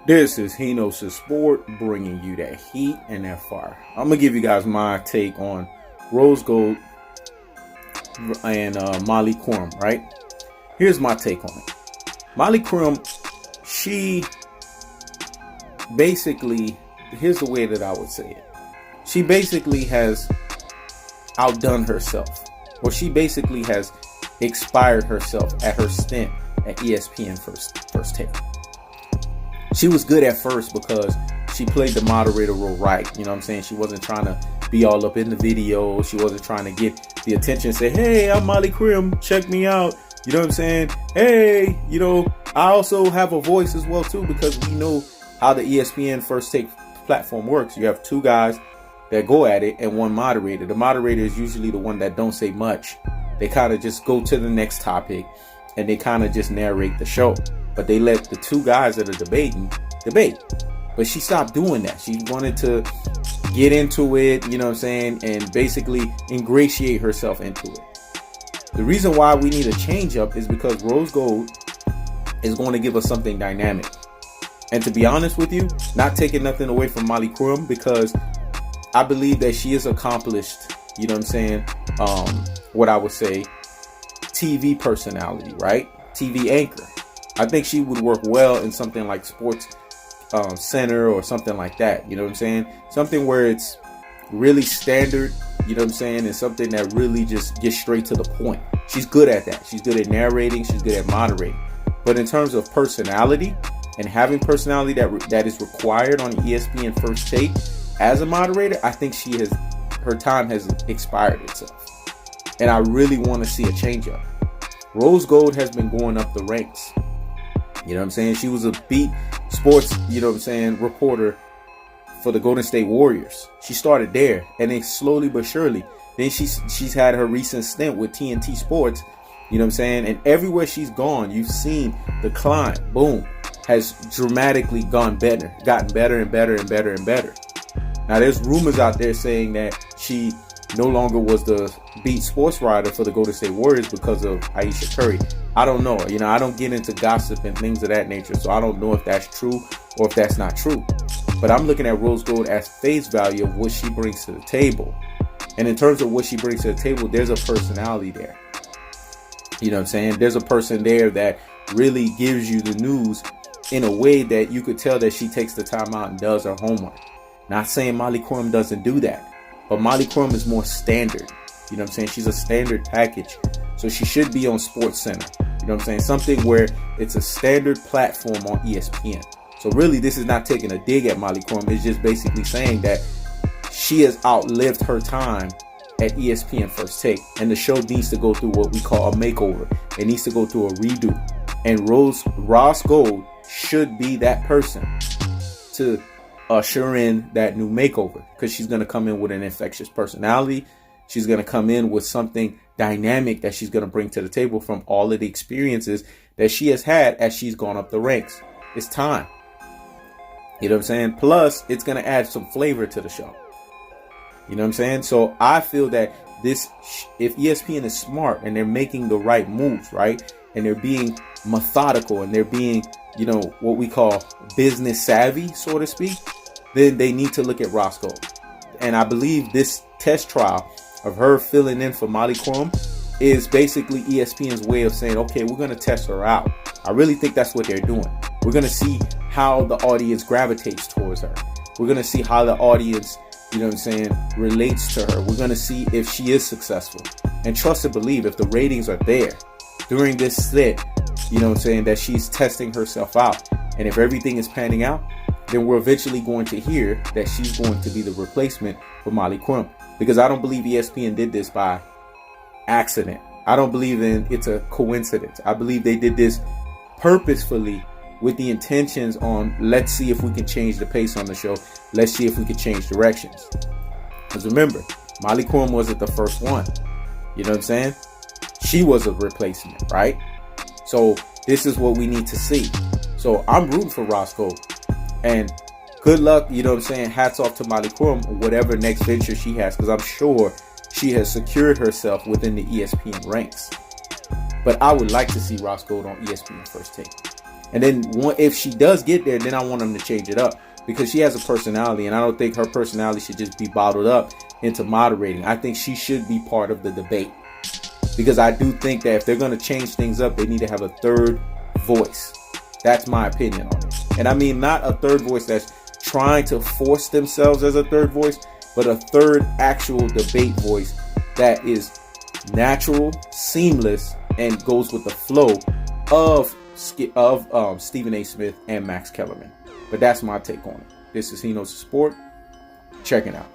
This is Henos' Sport, bringing you that heat and that fire. I'm going to give you guys my take on Ros Gold and Molly Qerim, right? Here's my take on it. Molly Qerim, she basically, here's the way that I would say it. She basically has outdone herself, or she basically has expired herself at her stint at ESPN First Take. She was good at first because she played the moderator role right. You know what I'm saying? She wasn't trying to be all up in the video. She wasn't trying to get the attention, say, hey, I'm Molly Qerim, check me out. You know what I'm saying? Hey, I also have a voice as well too, because we know how the ESPN First Take platform works. You have two guys that go at it and one moderator. The moderator is usually the one that don't say much. They kind of just go to the next topic and they kind of just narrate the show. But they let the two guys that are debating debate. But she stopped doing that. She wanted to get into it, you know what I'm saying, and basically ingratiate herself into it. The reason why we need a change up is because Ros Gold is going to give us something dynamic. And to be honest with you, not taking nothing away from Molly Qerim, because I believe that she is accomplished, you know what I'm saying, what I would say, TV personality, right? TV anchor. I think she would work well in something like Sports Center or something like that. You know what I'm saying? Something where it's really standard, you know what I'm saying? And something that really just gets straight to the point. She's good at that. She's good at narrating. She's good at moderating. But in terms of personality and having personality that is required on ESPN First Take as a moderator, I think her time has expired itself. And I really want to see a change up. Ros Gold has been going up the ranks. You know what I'm saying? She was a beat sports, you know what I'm saying, reporter for the Golden State Warriors. She started there, and then slowly but surely, then she's had her recent stint with TNT Sports, you know what I'm saying? And everywhere she's gone, you've seen the climb, boom, has dramatically gotten better and better and better and better. Now, there's rumors out there saying that she no longer was the beat sports writer for the Golden State Warriors because of Ayesha Curry. I don't know. I don't get into gossip and things of that nature, so I don't know if that's true or if that's not true. But I'm looking at Ros Gold as face value of what she brings to the table. And in terms of what she brings to the table, there's a personality there. You know what I'm saying? There's a person there that really gives you the news in a way that you could tell that she takes the time out and does her homework. Not saying Molly Qerim doesn't do that, but Molly Qerim is more standard. You know what I'm saying? She's a standard package. So she should be on Sports Center. You know what I'm saying? Something where it's a standard platform on ESPN. So really, this is not taking a dig at Molly Qerim. It's just basically saying that she has outlived her time at ESPN First Take. And the show needs to go through what we call a makeover. It needs to go through a redo. And Ros Gold should be that person to usher in that new makeover, because she's going to come in with an infectious personality. She's going to come in with something dynamic that she's going to bring to the table from all of the experiences that she has had as she's gone up the ranks. It's time. You know what I'm saying? Plus, it's going to add some flavor to the show. You know what I'm saying? So I feel that if ESPN is smart and they're making the right moves, right? And they're being methodical and they're being, what we call business savvy, so to speak, then they need to look at Ros Gold. And I believe this test trial of her filling in for Molly Qerim is basically ESPN's way of saying, okay, we're going to test her out. I really think that's what they're doing. We're going to see how the audience gravitates towards her. We're going to see how the audience, relates to her. We're going to see if she is successful. And trust and believe, if the ratings are there during this set, that she's testing herself out. And if everything is panning out, then we're eventually going to hear that she's going to be the replacement for Molly Qerim. Because I don't believe ESPN did this by accident. I don't believe it's a coincidence. I believe they did this purposefully with the intentions on, let's see if we can change the pace on the show. Let's see if we can change directions. Because remember, Molly Qerim wasn't the first one. You know what I'm saying? She was a replacement, right? So this is what we need to see. So I'm rooting for Ros Gold. And good luck, hats off to Molly Qerim, whatever next venture she has, because I'm sure she has secured herself within the ESPN ranks. But I would like to see Ros Gold on ESPN First Take. And then if she does get there, then I want them to change it up, because she has a personality, and I don't think her personality should just be bottled up into moderating. I think she should be part of the debate, because I do think that if they're going to change things up, they need to have a third voice. That's my opinion on it. And I mean, not a third voice that's trying to force themselves as a third voice, but a third actual debate voice that is natural, seamless, and goes with the flow of Stephen A. Smith and Max Kellerman. But that's my take on it. This is He Knows the Sport. Check it out.